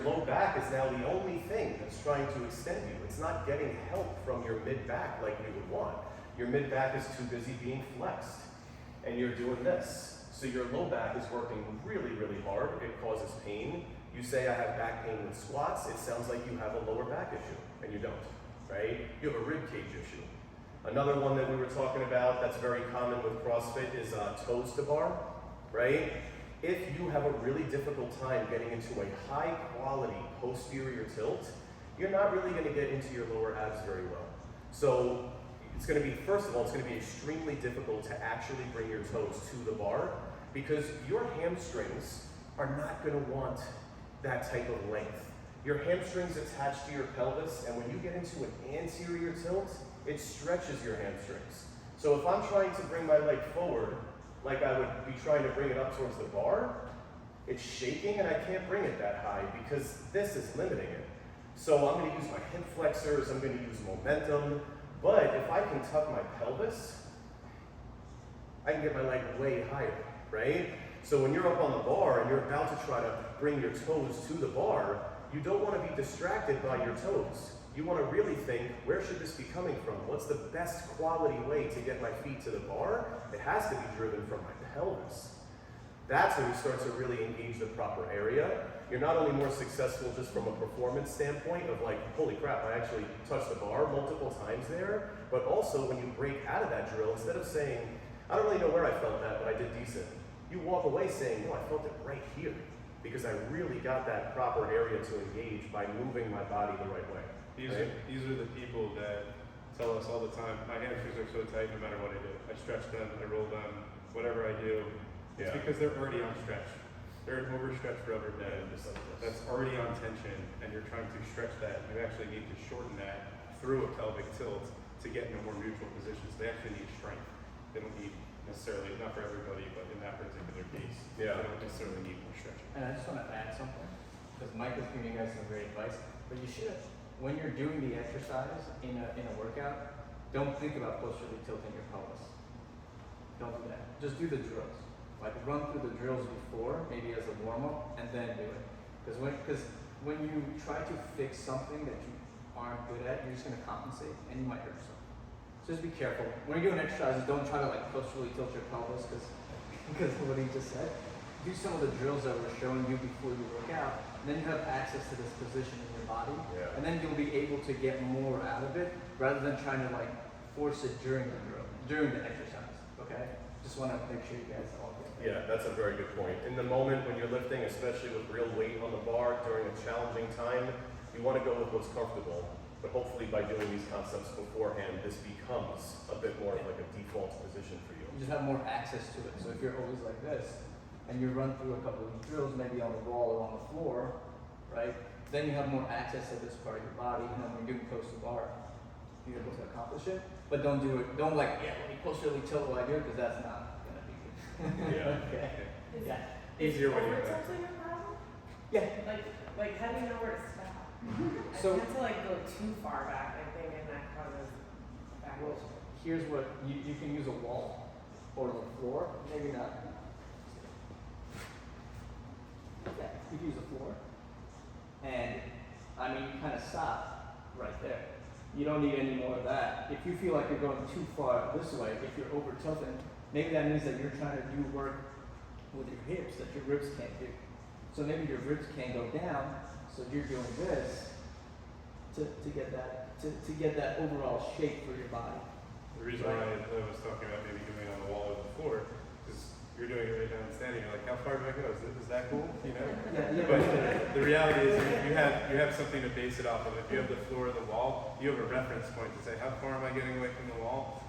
Low back is now the only thing that's trying to extend you. It's not getting help from your mid-back like you would want. Your mid-back is too busy being flexed, and you're doing this. So your low back is working really, really hard. It causes pain. You say, I have back pain with squats. It sounds like you have a lower back issue, and you don't, right? You have a rib cage issue. Another one that we were talking about that's very common with CrossFit is toes to bar, right? If you have a really difficult time getting into a high quality posterior tilt, you're not really going to get into your lower abs very well. So it's going to be, first of all, it's going to be extremely difficult to actually bring your toes to the bar because your hamstrings are not going to want that type of length. Your hamstrings attach to your pelvis, and when you get into an anterior tilt, it stretches your hamstrings. So if I'm trying to bring my leg forward, like I would be trying to bring it up towards the bar, it's shaking and I can't bring it that high because this is limiting it. So I'm going to use my hip flexors, I'm going to use momentum, but if I can tuck my pelvis, I can get my leg way higher, right? So when you're up on the bar and you're about to try to bring your toes to the bar, you don't want to be distracted by your toes. You want to really think, where should this be coming from? What's the best quality way to get my feet to the bar? It has to be driven from my pelvis. That's when you start to really engage the proper area. You're not only more successful just from a performance standpoint of like, holy crap, I actually touched the bar multiple times there, but also when you break out of that drill, instead of saying, I don't really know where I felt that, but I did decent, you walk away saying, no, I felt it right here because I really got that proper area to engage by moving my body the right way. These are the people that tell us all the time, my hamstrings are so tight no matter what I do. I stretch them, I roll them, whatever I do. It's because they're already on stretch. They're an overstretched rubber band that's already on tension, and you're trying to stretch that. You actually need to shorten that through a pelvic tilt to get in a more neutral position. So they actually need strength. They don't need necessarily, not for everybody, but in that particular case, they don't necessarily need more stretching. And I just want to add something, because Mike is giving you guys some great advice, but you should, when you're doing the exercise in a workout, don't think about posteriorly tilting your pelvis. Don't do that. Just do the drills. Like run through the drills before, maybe as a warm-up, and then do it. Because when you try to fix something that you aren't good at, you're just going to compensate, and you might hurt yourself. So just be careful. When you're doing exercises, don't try to like posteriorly tilt your pelvis, because of what he just said. Do some of the drills that we're showing you before you work out, and then you have access to this position in your body, and then you'll be able to get more out of it rather than trying to like force it during the drill, during the exercise. Okay? Just want to make sure you guys all get that. Yeah, that's a very good point. In the moment when you're lifting, especially with real weight on the bar during a challenging time, you want to go with what's comfortable. But hopefully by doing these concepts beforehand, this becomes a bit more of like a default position for you. You just have more access to it. So if you're always like this, and you run through a couple of these drills, maybe on the wall or on the floor, right? Then you have more access to this part of your body, and then when you're doing toes to bar, you're able to accomplish it. But don't do it, don't like, let me posteriorly tilt while I do it, because that's not gonna be good. Okay. Easier when you're Overtilting a problem? Yeah. Like how do you know where to stop? So- I tend to like go too far back, I think, and that causes back Well, issue. here's what, you can use a wall or the floor, maybe not. Yeah, you can use the floor. And, I mean, you kind of stop right there. You don't need any more of that. If you feel like you're going too far this way, if you're over tilting, maybe that means that you're trying to do work with your hips that your ribs can't do. So maybe your ribs can't go down, so you're doing this to get that overall shape for your body. The reason why I was talking about maybe doing it on the wall or the floor, because you're doing it right down and standing, you're like, how far do I go? Is that cool? You know? Yeah. But the reality is you have something to base it off of. If you have the floor or the wall, you have a reference point to say, how far am I getting away from the wall?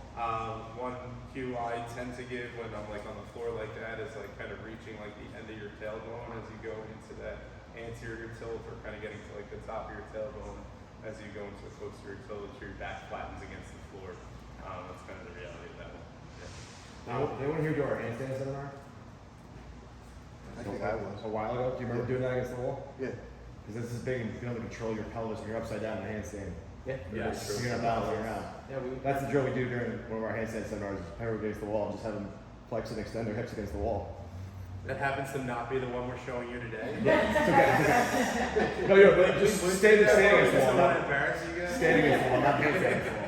One cue I tend to give when I'm like on the floor like that is like kind of reaching like the end of your tailbone as you go into that anterior tilt, or kind of getting to like the top of your tailbone as you go into a posterior tilt, so your back flattens against the floor. That's kind of the reality of that one. Did anyone here do our handstand seminar? I think I was. A while ago. Do you remember doing that against the wall? Yeah. Because this is big and being able to control your pelvis when you're upside down in a handstand. Yeah. Yes. You're not balancing around. Yeah, That's the drill we do during one of our handstand seminars. Is power against the wall, just have them flex and extend their hips against the wall. That happens to not be the one we're showing you today. No, you're but just standing against the wall. Don't Not embarrass you guys. standing against the wall, not being standing against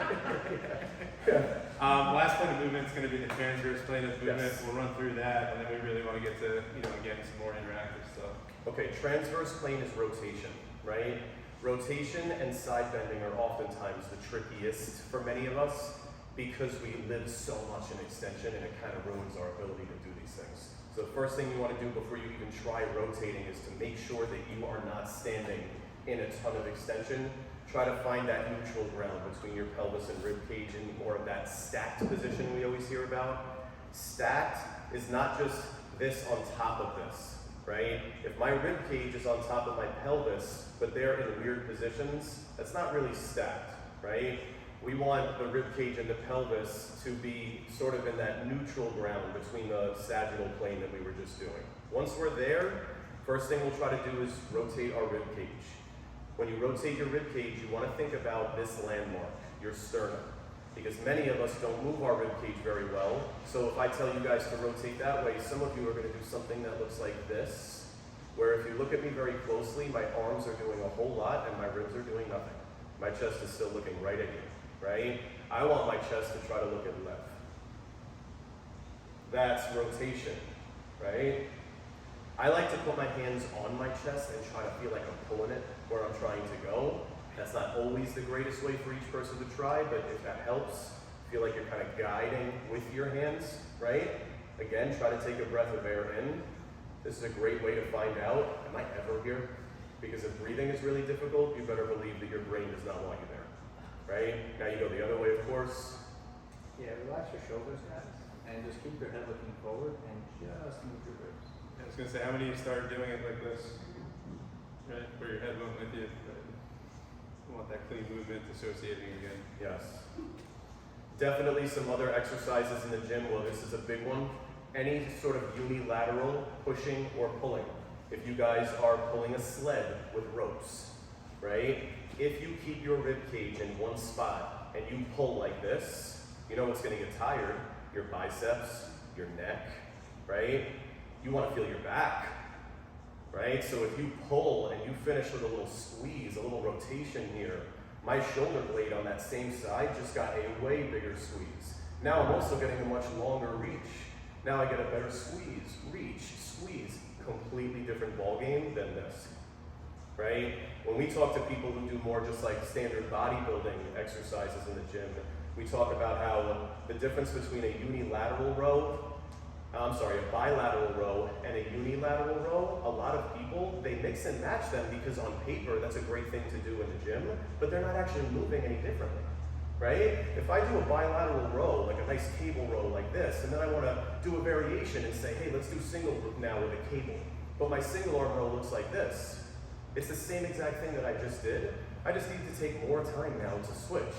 the wall. Last plane of movement is going to be the transverse plane of movement. Yes. We'll run through that, and then we really want to get to, again, some more interactive stuff. Okay, transverse plane is rotation, right? Rotation and side bending are oftentimes the trickiest for many of us because we live so much in extension and it kind of ruins our ability to do these things. So the first thing you want to do before you even try rotating is to make sure that you are not standing in a ton of extension. Try to find that neutral ground between your pelvis and rib cage in more of that stacked position we always hear about. Stacked is not just this on top of this, right? If my rib cage is on top of my pelvis, but they're in weird positions, that's not really stacked, right? We want the rib cage and the pelvis to be sort of in that neutral ground between the sagittal plane that we were just doing. Once we're there, first thing we'll try to do is rotate our rib cage. When you rotate your rib cage, you want to think about this landmark, your sternum, because many of us don't move our rib cage very well. So if I tell you guys to rotate that way, some of you are going to do something that looks like this, where if you look at me very closely, my arms are doing a whole lot and my ribs are doing nothing. My chest is still looking right at you, right? I want my chest to try to look at left. That's rotation, right? I like to put my hands on my chest and try to feel like I'm pulling it where I'm trying to go. That's not always the greatest way for each person to try, but if that helps, feel like you're kind of guiding with your hands, right? Again, try to take a breath of air in. This is a great way to find out, am I ever here? Because if breathing is really difficult, you better believe that your brain does not want you there, right? Now you go the other way, of course. Yeah, relax your shoulders, guys, and just keep your head looking forward and just move your ribs. I was going to say, how many of you started doing it like this? Right? Where your head went with you. But you want that clean movement associating again. Yes. Definitely some other exercises in the gym. Well, this is a big one. Any sort of unilateral pushing or pulling. If you guys are pulling a sled with ropes, right? If you keep your rib cage in one spot and you pull like this, you know what's going to get tired? Your biceps, your neck, right? You want to feel your back, right? So if you pull and you finish with a little squeeze, a little rotation here, my shoulder blade on that same side just got a way bigger squeeze. Now I'm also getting a much longer reach. Now I get a better squeeze, reach, squeeze. Completely different ball game than this, right? When we talk to people who do more just like standard bodybuilding exercises in the gym, we talk about how the difference between a bilateral row and a unilateral row, a lot of people, they mix and match them because on paper, that's a great thing to do in the gym, but they're not actually moving any differently, right? If I do a bilateral row, like a nice cable row like this, and then I want to do a variation and say, hey, let's do single now with a cable, but my single arm row looks like this. It's the same exact thing that I just did. I just need to take more time now to switch.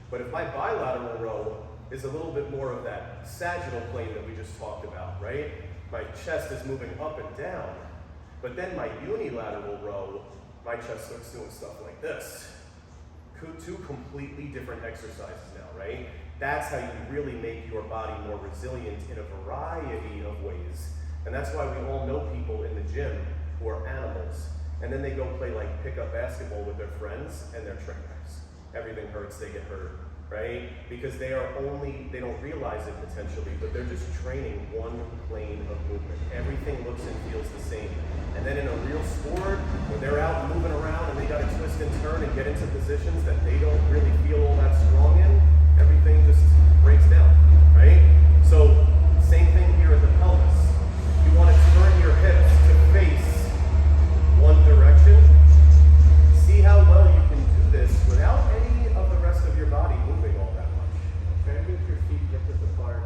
But if my bilateral row is a little bit more of that sagittal plane that we just talked about, right? My chest is moving up and down, but then my unilateral row, my chest starts doing stuff like this. Two completely different exercises now, right? That's how you really make your body more resilient in a variety of ways. And that's why we all know people in the gym who are animals, and then they go play like pickup basketball with their friends and they're train wrecks. Everything hurts, they get hurt, right? Because they don't realize it potentially, but they're just training one plane of movement. Everything looks and feels the same. And then in a real sport, when they're out moving around and they gotta twist and turn and get into positions that they don't really feel all that strong in, everything just breaks down, right? So, same thing here at the pelvis. You wanna turn your hips to face one direction. See how well you can do this without any of the rest of your body moving all that much. Try to get your feet hip width apart,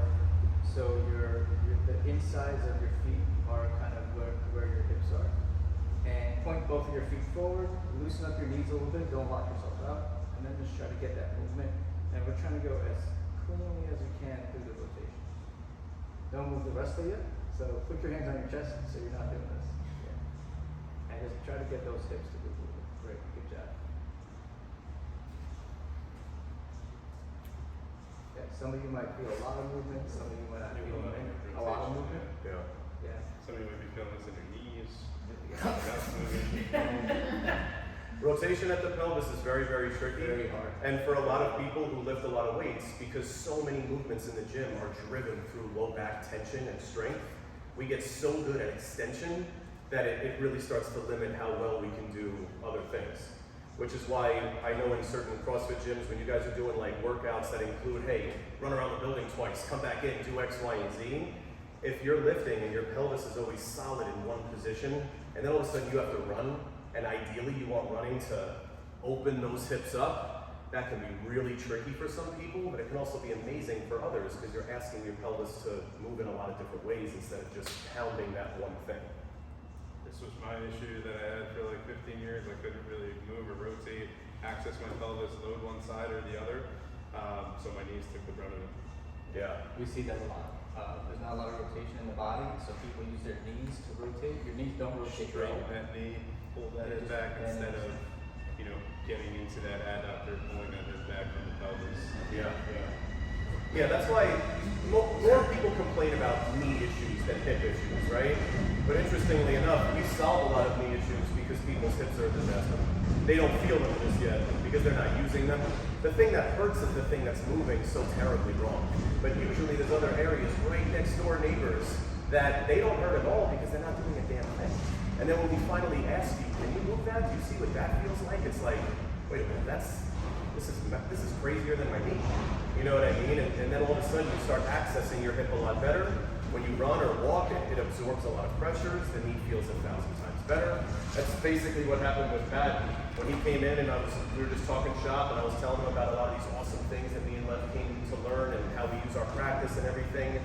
so the insides of your feet are kind of where your hips are. And point both of your feet forward, loosen up your knees a little bit, don't lock yourself out, and then just try to get that movement. And we're trying to go as cleanly as we can through the rotation. Don't move the rest of you, so put your hands on your chest so you're not doing this. Yeah. And just try to get those hips to move a little bit. Great, good job. Yeah, some of you might feel a lot of movement, some of you might not feel a lot of movement. Yeah. Yeah. Some of you might be feeling this in your knees. That's moving. Rotation at the pelvis is very, very tricky. Very hard. And for a lot of people who lift a lot of weights, because so many movements in the gym are driven through low back tension and strength, we get so good at extension that it really starts to limit how well we can do other things. Which is why I know in certain CrossFit gyms, when you guys are doing like workouts that include, hey, run around the building twice, come back in, do X, Y, and Z, if you're lifting and your pelvis is always solid in one position, and then all of a sudden you have to run, and ideally you want running to open those hips up, that can be really tricky for some people, but it can also be amazing for others because you're asking your pelvis to move in a lot of different ways instead of just pounding that one thing. This was my issue that I had for like 15 years. I couldn't really move or rotate, access my pelvis, load one side or the other. So my knees took the brunt of it. Yeah. We see that a lot. There's not a lot of rotation in the body, so people use their knees to rotate. Your knees don't rotate well. Straighten that knee, pull that head back instead of, getting into that adductor, pulling that head back from the pelvis. Yeah. Yeah, that's why more people complain about knee issues than hip issues, right? But interestingly enough, we solve a lot of knee issues because people's hips are a disaster. They don't feel them just yet because they're not using them. The thing that hurts is the thing that's moving so terribly wrong. But usually there's other areas, right next door neighbors, that they don't hurt at all because they're not doing a damn thing. And then when we finally ask you, can you move that? Do you see what that feels like? It's like, wait a minute, this is crazier than my knee. You know what I mean? And then all of a sudden you start accessing your hip a lot better. When you run or walk, it absorbs a lot of pressures. The knee feels 1,000 times better. That's basically what happened with Pat. When he came in and we were just talking shop and I was telling him about a lot of these awesome things that me and Lev came to learn and how we use our practice and everything.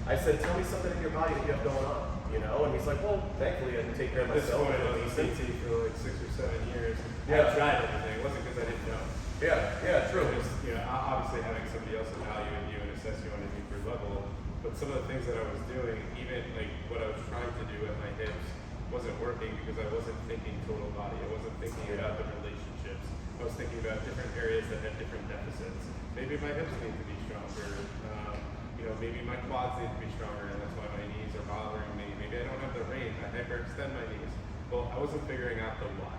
I said, tell me something in your body that you have going on, And he's like, well, thankfully I can take care of At this myself. point, I was a CT for like 6 or 7 years. Yeah. I tried everything. It wasn't because I didn't know. Yeah, true. It was, obviously having somebody else evaluate you and assess you on a deeper level. But some of the things that I was doing, even like what I was trying to do at my hips, wasn't working because I wasn't thinking total body. I wasn't thinking about the relationships. I was thinking about different areas that had different deficits. Maybe my hips need to be stronger. Maybe my quads need to be stronger, and that's why my knees are bothering me. Maybe I don't have the range. I hyperextend my knees. Well, I wasn't figuring out the why.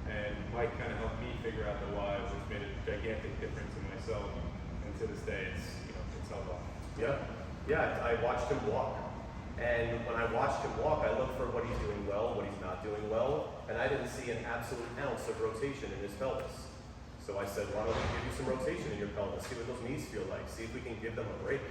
And Mike kind of helped me figure out the why, which made a gigantic difference in myself. And to this day, it's held off. Yeah, I watched him walk. And when I watched him walk, I looked for what he's doing well, what he's not doing well, and I didn't see an absolute ounce of rotation in his pelvis. So I said, why don't we give you some rotation in your pelvis, see what those knees feel like, see if we can give them a break,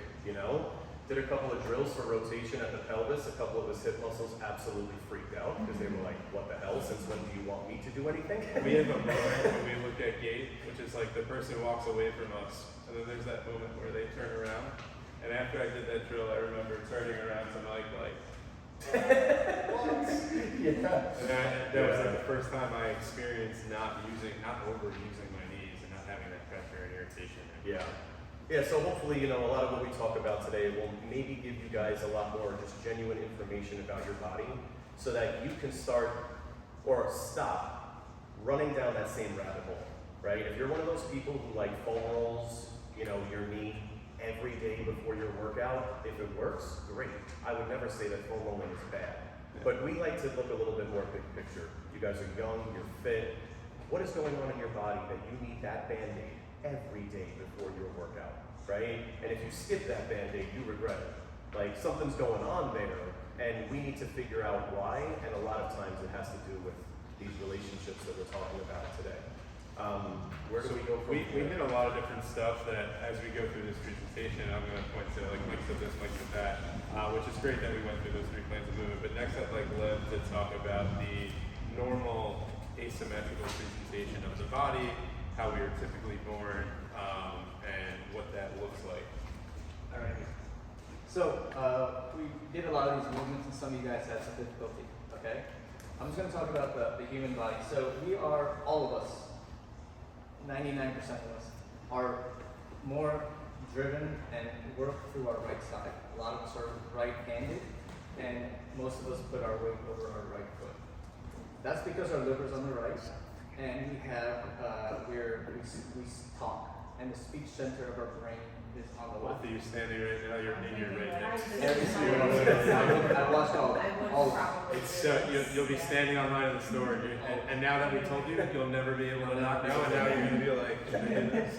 Did a couple of drills for rotation at the pelvis. A couple of his hip muscles absolutely freaked out because they were like, what the hell, since when do you want me to do anything? We have a moment when we look at gait, which is like the person walks away from us, and then there's that moment where they turn around. And after I did that drill, I remember turning around to Mike like, what? Yeah. And that was like the first time I experienced not overusing my knees and not having that pressure and irritation. Yeah, so hopefully, a lot of what we talk about today will maybe give you guys a lot more just genuine information about your body so that you can start or stop running down that same rabbit hole, right? If you're one of those people who like foam rolls, your knee every day before your workout, if it works, great. I would never say that foam rolling is bad. But we like to look a little bit more big picture. You guys are young, you're fit. What is going on in your body that you need that Band-Aid every day before your workout, right? And if you skip that Band-Aid, you regret it. Like something's going on there, and we need to figure out why, and a lot of times it has to do with these relationships that we're talking about today. Where do we go from We here? hit a lot of different stuff that as we go through this presentation, I'm going to point to, like Mike said this, Mike said that, which is great that we went through those 3 planes of movement. But next I'd like Lev to talk about the normal asymmetrical presentation of the body, how we are typically born, and what that looks like. Alright. So, we did a lot of these movements and some of you guys had some difficulty, okay? I'm just going to talk about the human body. So we are, all of us, 99% of us, are more driven and work through our right side. A lot of us are right-handed, and most of us put our weight over our right foot. That's because our liver's on the right, and we have, we talk. and the speech center of our brain is on the Both left. of you standing right now, you're in your right next. Every single one of them. I watched all of them. It's so you'll be standing online in the store, and now that we told you, you'll never be able to not know, and now you're gonna be like, should I do this?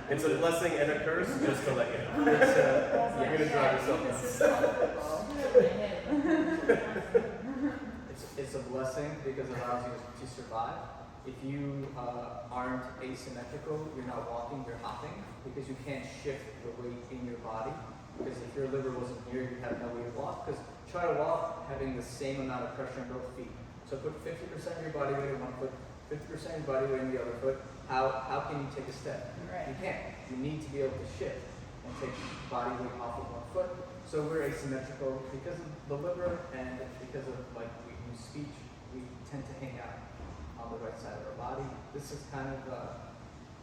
It's a blessing and a curse, just to let you know. It's, You're gonna drive yourself nuts. it's a blessing because it allows you to survive. If you aren't asymmetrical, you're not walking, you're hopping, because you can't shift the weight in your body. Because if your liver wasn't here, you'd have no way to walk. Because try to walk having the same amount of pressure on both feet. So put 50% of your body weight in one foot, 50% of your body weight in the other foot. How can you take a step? Right. You can't. You need to be able to shift and take body weight off of one foot. So we're asymmetrical because of the liver and because of like we use speech, we tend to hang out on the right side of our body. This is kind of,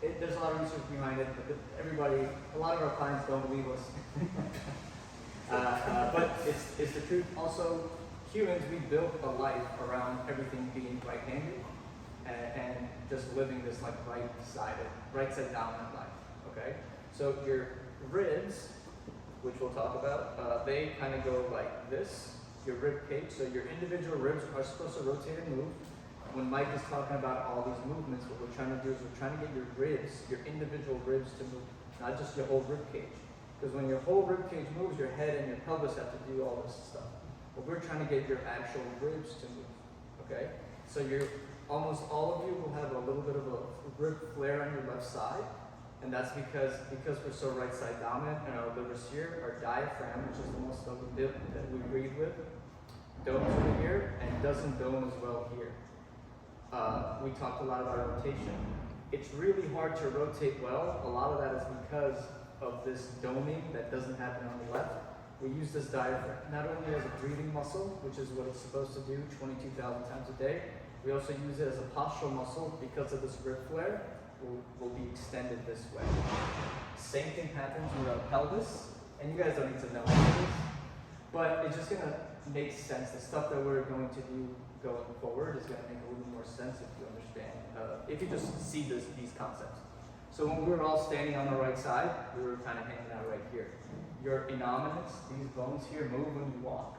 there's a lot of research behind it, but everybody, a lot of our clients don't believe us. But it's the truth. Also, humans, we built a life around everything being right-handed and just living this like right side dominant life, okay? So your ribs, which we'll talk about, they kind of go like this, your rib cage. So your individual ribs are supposed to rotate and move. When Mike is talking about all these movements, what we're trying to do is we're trying to get your ribs, your individual ribs to move, not just your whole rib cage. Because when your whole rib cage moves, your head and your pelvis have to do all this stuff. But we're trying to get your actual ribs to move, okay? So almost all of you will have a little bit of a rib flare on your left side. And that's because we're so right side dominant and our liver's here, our diaphragm, which is the most of the bit that we breathe with, domes over here and doesn't dome as well here. We talked a lot about rotation. It's really hard to rotate well. A lot of that is because of this doming that doesn't happen on the left. We use this diaphragm not only as a breathing muscle, which is what it's supposed to do 22,000 times a day, we also use it as a postural muscle because of this rib flare. Will be extended this way. Same thing happens with our pelvis, and you guys don't need to know all this, but it's just gonna make sense. The stuff that we're going to do going forward is gonna make a little more sense if you understand, if you just see these concepts. So when we were all standing on the right side, we were kind of hanging out right here. Your innominate, these bones here move when you walk.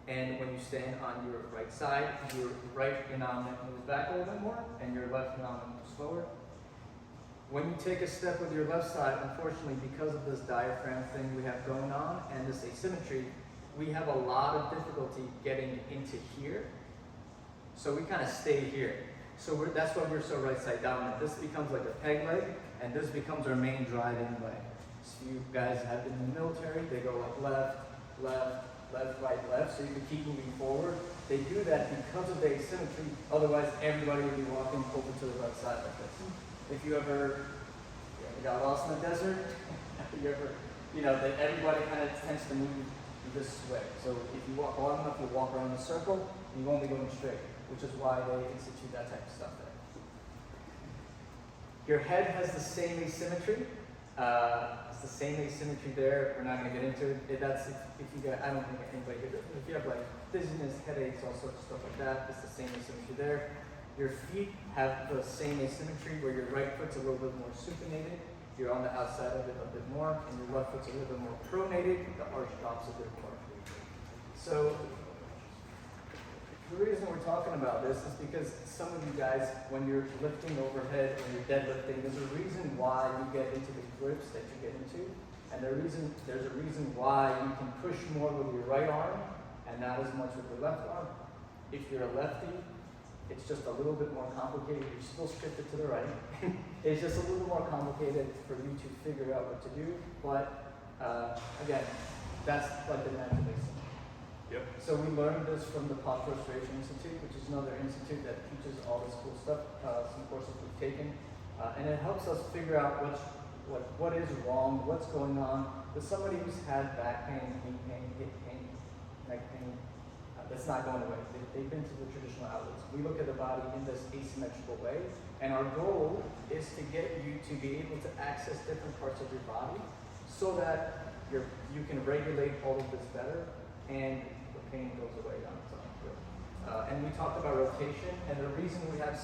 And when you stand on your right side, your right innominate moves back a little bit more, and your left innominate moves forward. When you take a step with your left side, unfortunately, because of this diaphragm thing we have going on and this asymmetry, we have a lot of difficulty getting into here. So we kind of stay here. So that's why we're so right side dominant. This becomes like a peg leg, and this becomes our main driving leg. So you guys have been in the military, they go like left, left, left, right, left, so you can keep moving forward. They do that because of the asymmetry, otherwise everybody would be walking over to the right side like this. If you ever got lost in the desert, that everybody kind of tends to move this way. So if you walk long enough, you'll walk around the circle, and you won't be going straight, which is why they institute that type of stuff there. Your head has the same asymmetry. It's the same asymmetry there. We're not going to get into it. That's if you got, I don't think anybody did it. If you have like dizziness, headaches, all sorts of stuff like that, it's the same asymmetry there. Your feet have the same asymmetry where your right foot's a little bit more supinated. You're on the outside of it a bit more, and your left foot's a little bit more pronated. The arch drops a bit more. So the reason we're talking about this is because some of you guys, when you're lifting overhead, when you're deadlifting, there's a reason why you get into the grips that you get into. And there's a reason why you can push more with your right arm and not as much with your left arm. If you're a lefty, it's just a little bit more complicated. You're still shifted to the right. It's just a little more complicated for you to figure out what to do. But again, that's like the natural basic. Yep. So we learned this from the Postural Restoration Institute, which is another institute that teaches all this cool stuff, some courses we've taken. And it helps us figure out what is wrong, what's going on. With somebody who's had back pain, knee pain, hip pain, neck pain, that's not going away. They've been to the traditional outlets. We look at the body in this asymmetrical way, and our goal is to get you to be able to access different parts of your body so that you can regulate all of this better, and pain goes away on its own. And we talked about rotation, and the reason we have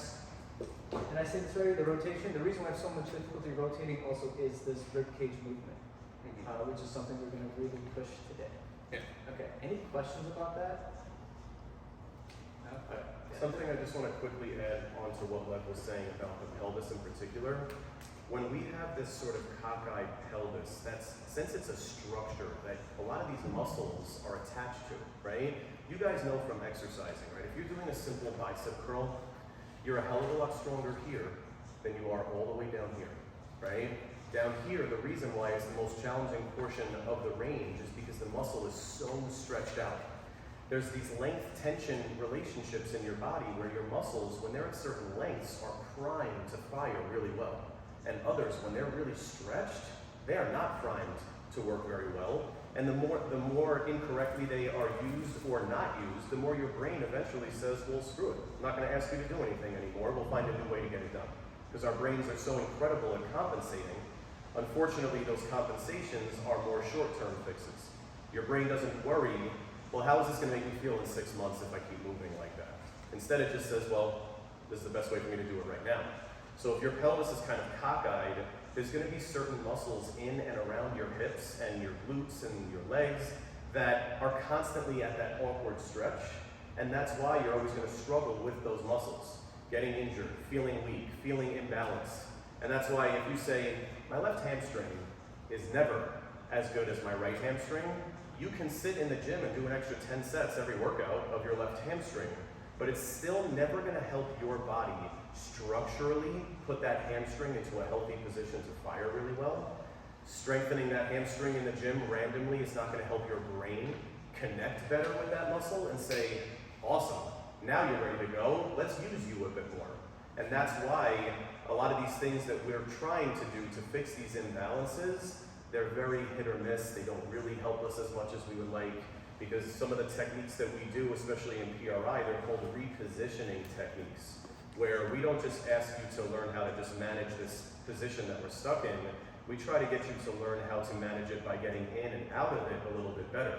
And I say this right, the rotation, the reason why I have so much difficulty rotating also is this rib cage movement, which is something we're gonna really push today. Yeah. Okay, any questions about that? No? Okay. Something I just want to quickly add on to what Lev was saying about the pelvis in particular. When we have this sort of cockeyed pelvis, since it's a structure that a lot of these muscles are attached to, right? You guys know from exercising, right? If you're doing a simple bicep curl, you're a hell of a lot stronger here than you are all the way down here, right? Down here, the reason why it's the most challenging portion of the range is because the muscle is so stretched out. There's these length-tension relationships in your body where your muscles, when they're at certain lengths, are primed to fire really well. And others, when they're really stretched, they are not primed to work very well. And the more incorrectly they are used or not used, the more your brain eventually says, well, screw it. I'm not going to ask you to do anything anymore. We'll find a new way to get it done. Because our brains are so incredible at compensating. Unfortunately, those compensations are more short-term fixes. Your brain doesn't worry, well, how is this going to make me feel in 6 months if I keep moving like that? Instead, it just says, well, this is the best way for me to do it right now. So if your pelvis is kind of cockeyed, there's going to be certain muscles in and around your hips and your glutes and your legs that are constantly at that awkward stretch. And that's why you're always going to struggle with those muscles. Getting injured, feeling weak, feeling imbalanced. And that's why if you say, my left hamstring is never as good as my right hamstring, you can sit in the gym and do an extra 10 sets every workout of your left hamstring, but it's still never going to help your body structurally put that hamstring into a healthy position to fire really well. Strengthening that hamstring in the gym randomly is not going to help your brain connect better with that muscle and say, awesome, now you're ready to go, let's use you a bit more. And that's why a lot of these things that we're trying to do to fix these imbalances, they're very hit or miss. They don't really help us as much as we would like, because some of the techniques that we do, especially in PRI, they're called repositioning techniques, where we don't just ask you to learn how to just manage this position that we're stuck in. We try to get you to learn how to manage it by getting in and out of it a little bit better,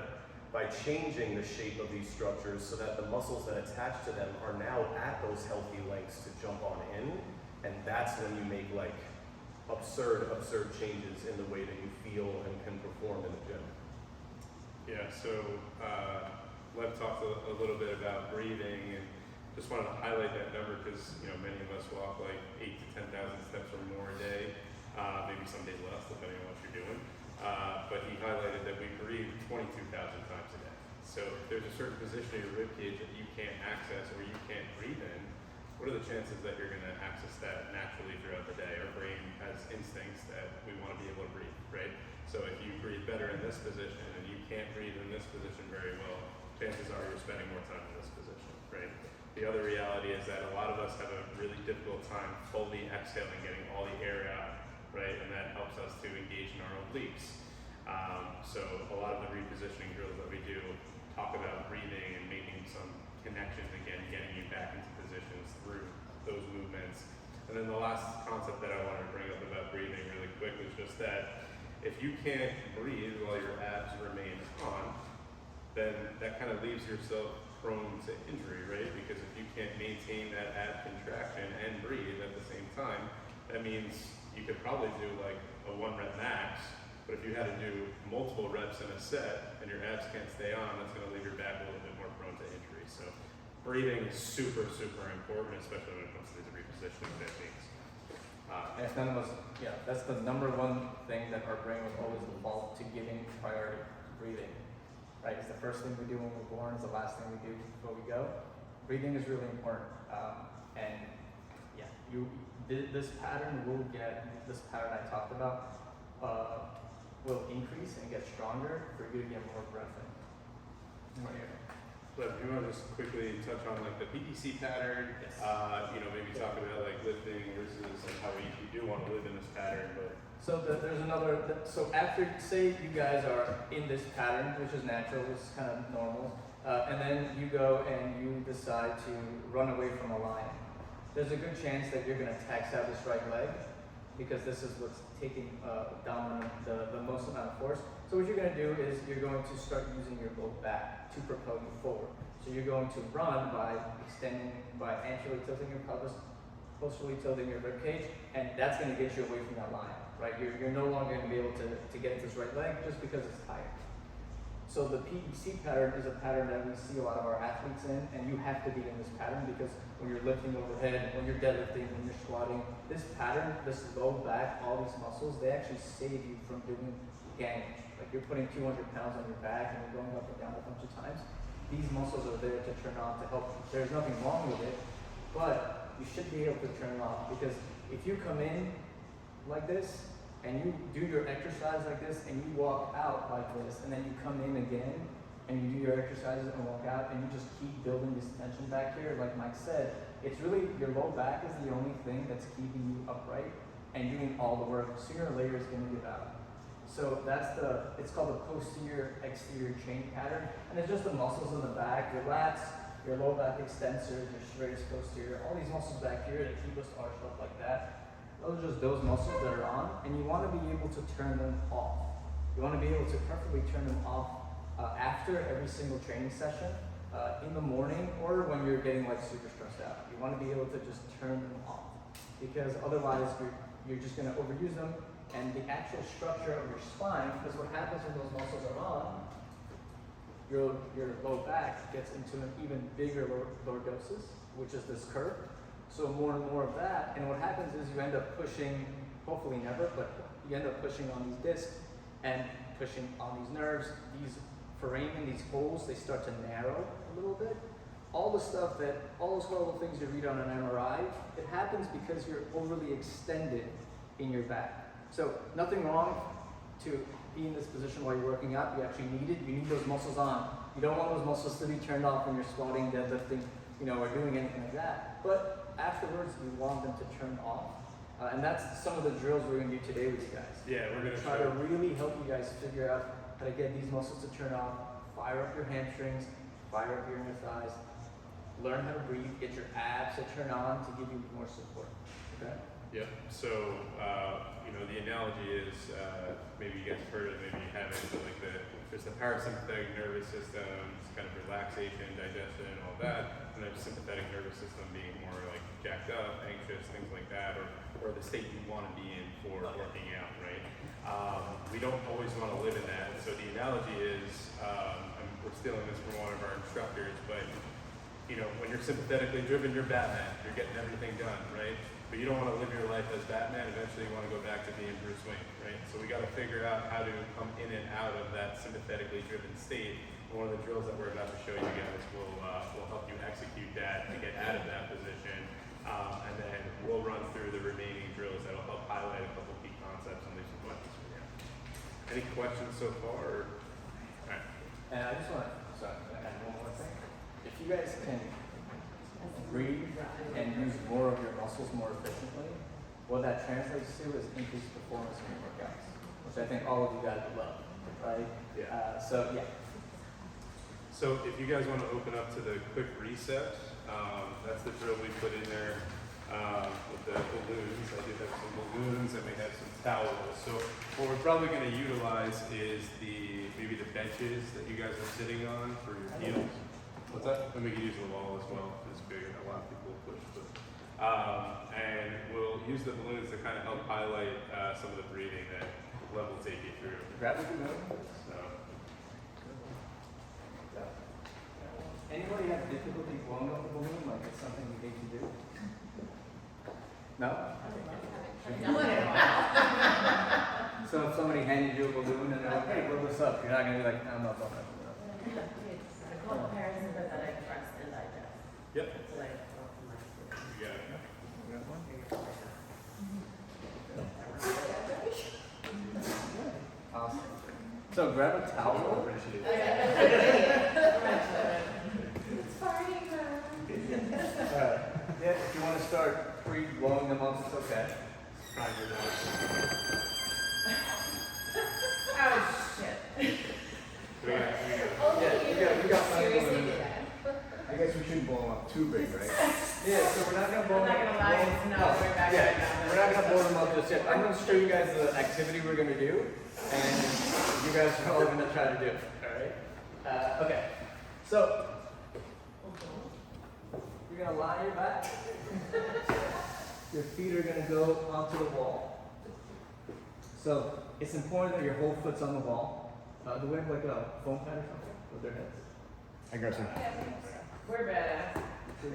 by changing the shape of these structures so that the muscles that attach to them are now at those healthy lengths to jump on in, and that's when you make like absurd changes in the way that you feel and can perform in the gym. Yeah, so Lev talked a little bit about breathing, and just wanted to highlight that number because many of us walk like 8,000 to 10,000 steps or more a day, maybe some days less depending on what you're doing. But he highlighted that we breathe 22,000 times a day. So if there's a certain position of your rib cage that you can't access or you can't breathe in, what are the chances that you're going to access that naturally throughout the day? Our brain has instincts that we want to be able to breathe, right? So if you breathe better in this position and you can't breathe in this position very well, chances are you're spending more time in this position, right? The other reality is that a lot of us have a really difficult time fully exhaling, getting all the air out, right? And that helps us to engage in our obliques. So a lot of the repositioning drills that we do talk about breathing and making some connections again, getting you back into positions through those movements. And then the last concept that I wanted to bring up about breathing really quick was just that if you can't breathe while your abs remain on, then that kind of leaves yourself prone to injury, right? Because if you can't maintain that ab contraction and breathe at the same time, that means you could probably do like a 1 rep max, but if you had to do multiple reps in a set and your abs can't stay on, that's going to leave your back a little bit more prone to injury. So breathing is super, super important, especially when it comes to these repositioning techniques. And it's none of us, that's the number one thing that our brain will always default to giving priority to breathing. Right? It's the first thing we do when we're born, it's the last thing we do before we go. Breathing is really important. This pattern I talked about will increase and get stronger for you to get more breath in. But you want to just quickly touch on like the PEC pattern, Yes. Maybe talk about like lifting versus like how you do want to live in this pattern, but So there's another, so after, say you guys are in this pattern, which is natural, which is kind of normal, and then you go and you decide to run away from a line. There's a good chance that you're going to tax out this right leg, because this is what's taking the most amount of force. So what you're going to do is you're going to start using your low back to propel you forward. So you're going to run by anteriorly tilting your pelvis posteriorly tilting your rib cage, and that's going to get you away from that line, right? You're no longer going to be able to get into this right leg just because it's tight. So the PEC pattern is a pattern that we see a lot of our athletes in, and you have to be in this pattern because when you're lifting overhead, when you're deadlifting, when you're squatting, this pattern, this low back, all these muscles, they actually save you from doing damage. Like you're putting 200 pounds on your back and you're going up and down a bunch of times. These muscles are there to turn on to help. There's nothing wrong with it, but you should be able to turn it off because if you come in like this and you do your exercise like this and you walk out like this and then you come in again and you do your exercises and walk out and you just keep building this tension back here, like Mike said, it's really your low back is the only thing that's keeping you upright and doing all the work. Sooner or later it's going to give out. So it's called the posterior exterior chain pattern, and it's just the muscles in the back, your lats, your low back extensors, your serratus posterior, all these muscles back here that keep us arched up like that. Those are just those muscles that are on, and you want to be able to turn them off. You want to be able to preferably turn them off after every single training session, in the morning, or when you're getting like super stressed out. You want to be able to just turn them off, because otherwise you're just going to overuse them. And the actual structure of your spine, because what happens when those muscles are on, your low back gets into an even bigger lordosis, which is this curve. So more and more of that, and what happens is you end up pushing, hopefully never, but you end up pushing on these discs and pushing on these nerves. These foramen, these holes, they start to narrow a little bit. All the stuff that, all those horrible things you read on an MRI, it happens because you're overly extended in your back. So nothing wrong to be in this position while you're working out. You actually need it. You need those muscles on. You don't want those muscles to be turned off when you're squatting, deadlifting, or doing anything like that. But afterwards, you want them to turn off. And that's some of the drills we're going to do today with you guys. Yeah, we're going to try to really help you guys figure out how to get these muscles to turn off, fire up your hamstrings, fire up your inner thighs, learn how to breathe, get your abs to turn on to give you more support. Okay? Yep. So, the analogy is, maybe you guys have heard it, maybe you haven't, but like there's the parasympathetic nervous system, it's kind of relaxation, digestion, all that, and there's the sympathetic nervous system being more like jacked up, anxious, things like that, or the state you want to be in for working out, right? We don't always want to live in that, and so the analogy is, we're stealing this from one of our instructors, but when you're sympathetically driven, you're Batman, you're getting everything done, right? But you don't want to live your life as Batman. Eventually you want to go back to being Bruce Wayne, right? So we got to figure out how to come in and out of that sympathetically driven state. And one of the drills that we're about to show you guys will help you execute that to get out of that position. And then we'll run through the remaining drills that will help highlight a couple key concepts and leave some questions for you. Any questions so far? All right. And I just want to add one more thing. If you guys can breathe and use more of your muscles more efficiently, what that translates to is increased performance in your workouts, which I think all of you guys would love, right? Yeah. So if you guys want to open up to the quick reset, that's the drill we put in there with the balloons. I do have some balloons and we have some towels. So what we're probably going to utilize is maybe the benches that you guys are sitting on for your heels. What's that? And we can use the wall as well. It's bigger. A lot of people push. And we'll use the balloons to kind of help highlight some of the breathing that Lev will take you through. grab what you know. So, Anybody have difficulty blowing up a balloon? Like it's something you hate to do? No? So if somebody handed you a balloon and they're like, hey, blow this up, you're not going to be like, I'm not blowing that balloon up. It's called parasympathetic rest and digest. yep. So like, You got it. Awesome. So grab a towel. Yeah, if you want to start blowing them up, it's okay. Try your nose. oh shit. Yeah, we got plenty of balloons. I guess we shouldn't blow them up too big, right? Yeah, so we're not gonna blow I'm not gonna lie, it's not way back Yeah, down. we're not gonna blow them up just yet. I'm gonna show you guys the activity we're gonna do, and you guys are all gonna try to do it. All right. Okay. So you're gonna lie on your back. Your feet are gonna go onto the wall. So it's important that your whole foot's on the wall. Do we have like a foam pad or something with their heads? I got some. We're badass. Fine.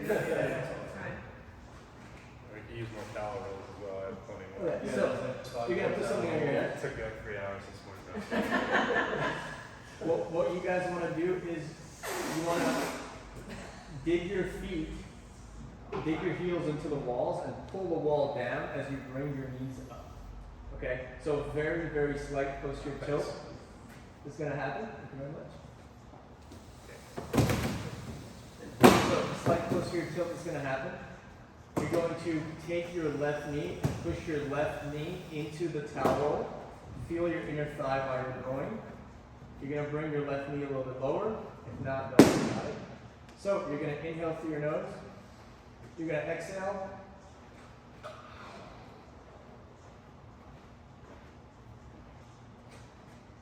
We can use more towel rolls as well. I have plenty more. Okay, so you're gonna put something on your head. It took me like 3 hours this morning. What you guys want to do is you want to dig your heels into the walls and pull the wall down as you bring your knees up. Okay, so very, very slight posterior tilt is going to happen. Thank you very much. So slight posterior tilt is going to happen. You're going to take your left knee and push your left knee into the towel roll. Feel your inner thigh by your groin. You're going to bring your left knee a little bit lower. If not, don't worry about it. So you're going to inhale through your nose. You're going to exhale.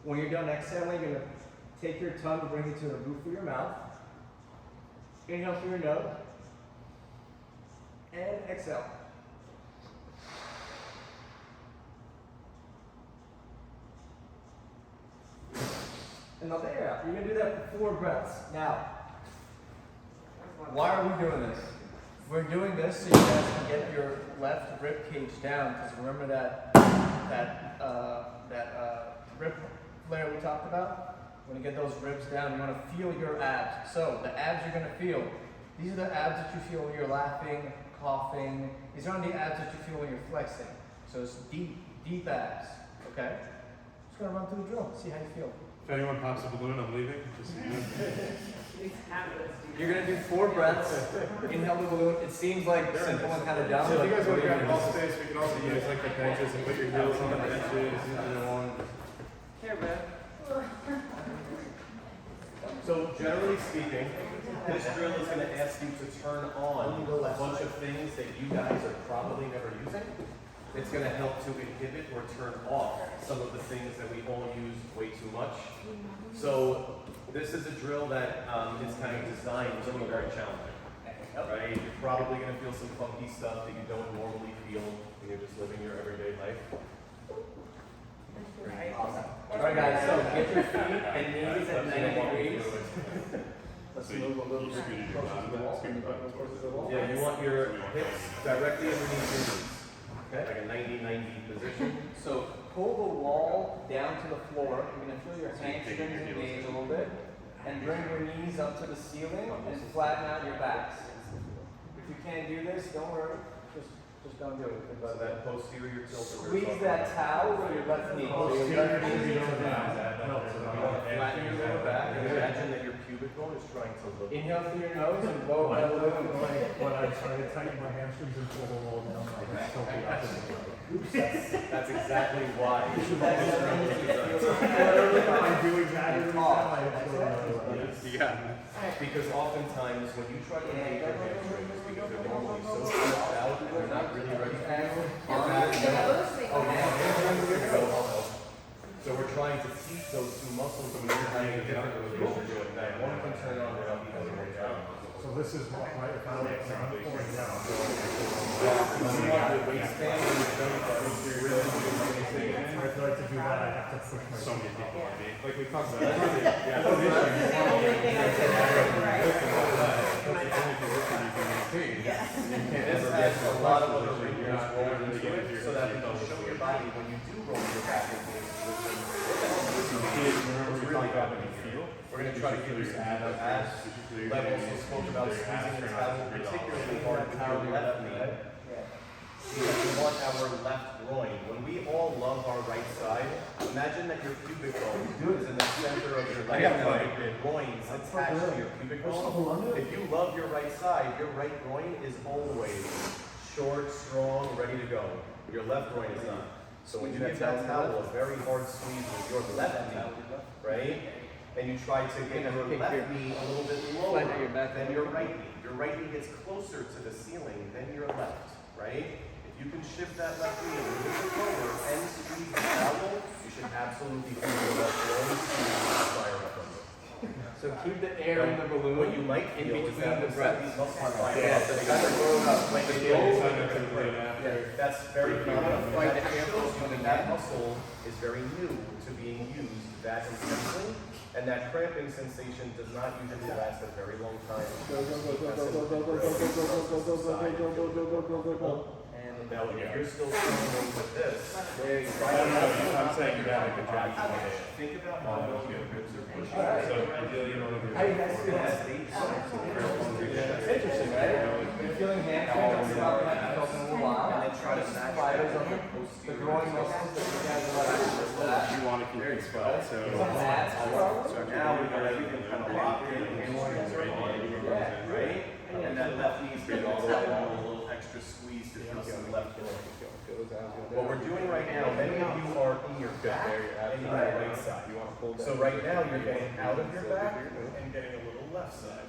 When you're done exhaling, you're going to take your tongue and bring it to the roof of your mouth. Inhale through your nose. And exhale. And now there, you're going to do that for 4 breaths. Now, why are we doing this? We're doing this so you guys can get your left rib cage down, because remember that rib flare we talked about? When you get those ribs down, you want to feel your abs. So the abs you're going to feel, these are the abs that you feel when you're laughing, coughing. These are the abs that you feel when you're flexing. So it's deep, deep abs, okay? Just going to run through the drill, see how you feel. If anyone pops a balloon, I'm leaving. Just You're gonna do 4 breaths. Inhale the balloon. It seems like simple and kind of dumb. So if you but guys want to grab believe wall me, space, we can also use like the benches and put your heels on the benches. Here, bro. So generally speaking, this drill is going to ask you to turn on a bunch of things that you guys are probably never using. It's going to help to inhibit or turn off some of the things that we all use way too much. So this is a drill that is kind of designed to be very challenging, right? You're probably going to feel some funky stuff that you don't normally feel when you're just living your everyday life. Awesome. Alright guys, so get your feet and knees at 90 degrees. Let's move a little bit closer to the wall. Yeah, you want your hips directly underneath your knees. Okay, like a 90-90 position. So pull the wall down to the floor. You're going to feel your hamstrings engage a little bit. And bring your knees up to the ceiling and flatten out your backs. If you can't do this, don't worry. Just don't do it. So that posterior tilt. Squeeze that towel with your left knee. So your left knee is Flatten your lower back and imagine that your pubic bone is trying to look. Inhale through your nose and blow that balloon. When I try to tighten my hamstrings and pull the wall down, I can still be up in the That's exactly why. I do exactly that. Yeah. Because oftentimes when you try to engage your hamstrings, because they're normally so stretched out and they're not really ready for so we're trying to teach those two muscles and we're trying to different positions. That one can turn on without the other one down. So this is what, right, if I'm pulling down. You want the waistband and the belly button to really do anything. If I like to do that, I have to push my. So many people on me. Like we talked about. This has a lot of other fingers rolled into it so that it will show your body when you do roll your back into the position. It's really got to be feel. We're going to try to give you some abs levels. We spoke about squeezing the towel particularly hard with your left knee. Because we want our left groin. When we all love our right side, imagine that your pubic bone is in the center of your left side. Your groin's attached to your pubic bone. If you love your right side, your right groin is always short, strong, ready to go. Your left groin is not. So when you give that towel a very hard squeeze with your left knee, right? And you try to get your left knee a little bit lower than your right knee. Your right knee gets closer to the ceiling than your left, right? If you can shift that left knee a little bit lower and squeeze the towel, you should absolutely feel your left groin fire up. So keep the air in the balloon. What you might in feel is between that the these breaths. muscles line Yeah, up, so and they kind of roll up like they they go go. over Sign up the to the break. after. That's very You're common. gonna fight That the air shows flow you coming that in. muscle is very new to being used that intensely, and that cramping sensation does not usually last a very long time. And now, if you're still struggling with this, There you go. I don't know, I'm saying you have a contraction. think about how well your ribs are pushing. So ideally you want to do. How do you guys feel? That's eight sides of the ribs. It's interesting, right? You're feeling hamstrings, it's not like you felt in a little while. And then try to match Spiders that on with your the posterior. growing muscles that you guys are like, that. You want to keep it spot, so. That's So now we got everything kind of locked in, hamstrings are on, right? And that left knee's been all the way down, a little extra squeeze to feel some left hip. What we're doing right now, many of you are in your back and your right side. You want to hold that. So right now, you're getting out of your back and getting a little left side.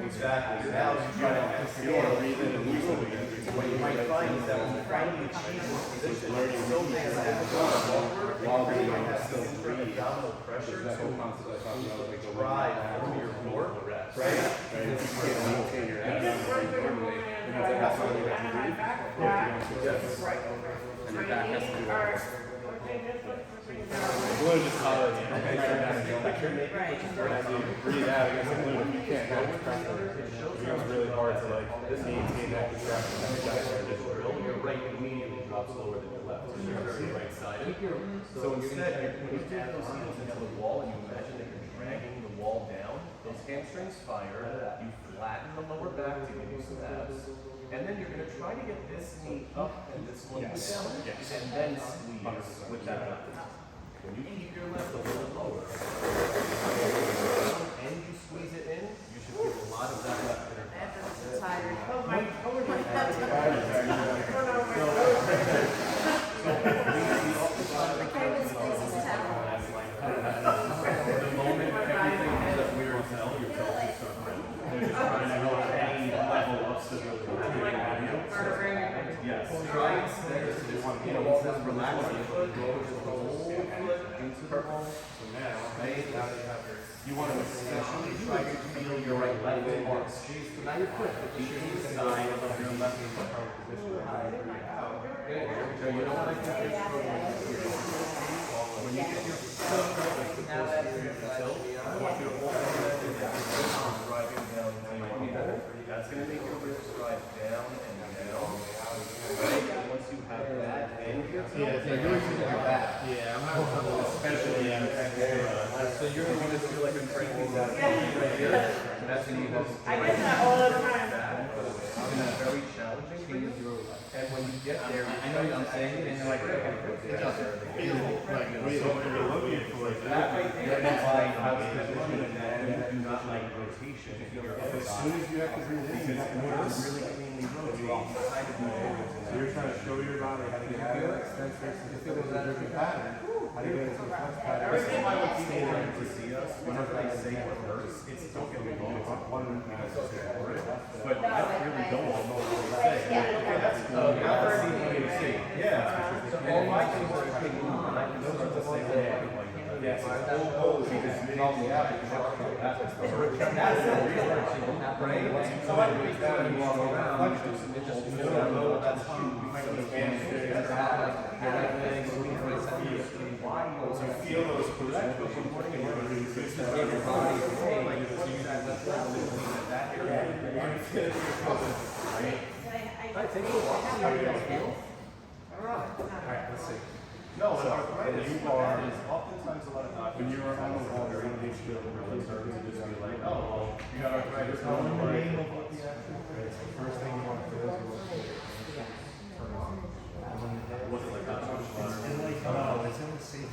Exactly. Now you try to exhale. breathe in and lose it again. What you might find is that when you finally achieve this position, it's still there while you might have some abdominal pressure to drive through your core, right? Balloon just hollows. Breathe out against the balloon. You can't have it pressure. It becomes really hard to like maintain that contraction. Your right immediately drops lower than your left, so you're very right-sided. So instead, you tap those heels into the wall, and you imagine that you're dragging the wall down. Those hamstrings fire. You flatten the lower back to give you some abs. And then you're going to try to get this knee up and this one down, and then squeeze with that left. When you keep your left a little lower, and you squeeze it in, you should feel a lot of that left inner thigh. Tired. Oh my, The moment everything ends up weird as hell, your toes will start moving. They're just trying to help any level of stability. Yes. Try instead of just, instead of relaxing, go with the whole foot into the ball. So now, you want to essentially try to feel your left arm. So now you're put the inside of your left arm position. So you don't want to get your when you get your foot now that you're tilt, I want you to hold that driving down into your hole. That's going to make your wrist drive down and down. Right? And once you have that and your tilt, Yeah, I'm having trouble, especially in So you're the one that's feel like you're breaking these out right here. That's when you have. I get that all the time. it's very challenging for you. And when you get there, I know what I'm saying, and you're like, okay, good job. that right there is why you have to position and that you do not like rotation. As soon as you have to breathe in, because in order to really cleanly rotate, you kind of do movements in that. You're trying to show your body how to get out of that expense versus the different pattern. How to get into the flex pattern. This is why when people come to see us, whenever they say it hurts, it's don't get me wrong, it's not one but I really don't want to know what to say. Okay, that's cool. Now let's see what you see. Yeah. So all my things are pretty good, and I can start to say, yes, it's all because you know the average. That's the real right? So I breathe down and walk around, it just, you don't know that's true. So feel those positions, but you're morning and you're going to use your body. That area. Take a walk. How do you guys feel? Alright, let's see. No, but arthritis is oftentimes a lot of doctors. When you are on the wall, Very you're used to really start to just be like, oh, well, you got arthritis. How in the name of what the First thing you want to do is you want to turn on. was it like that? No, it's in the same.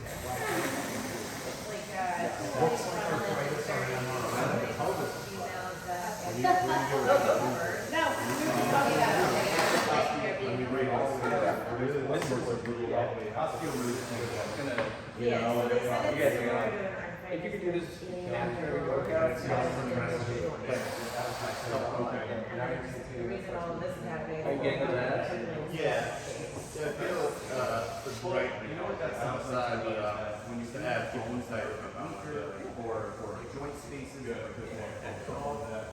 If you could do this after every workout, The reason all this is happening. Are you getting to that? Yeah. I feel, right. You know what that's outside, but when you can add bones type or joint spaces and all that.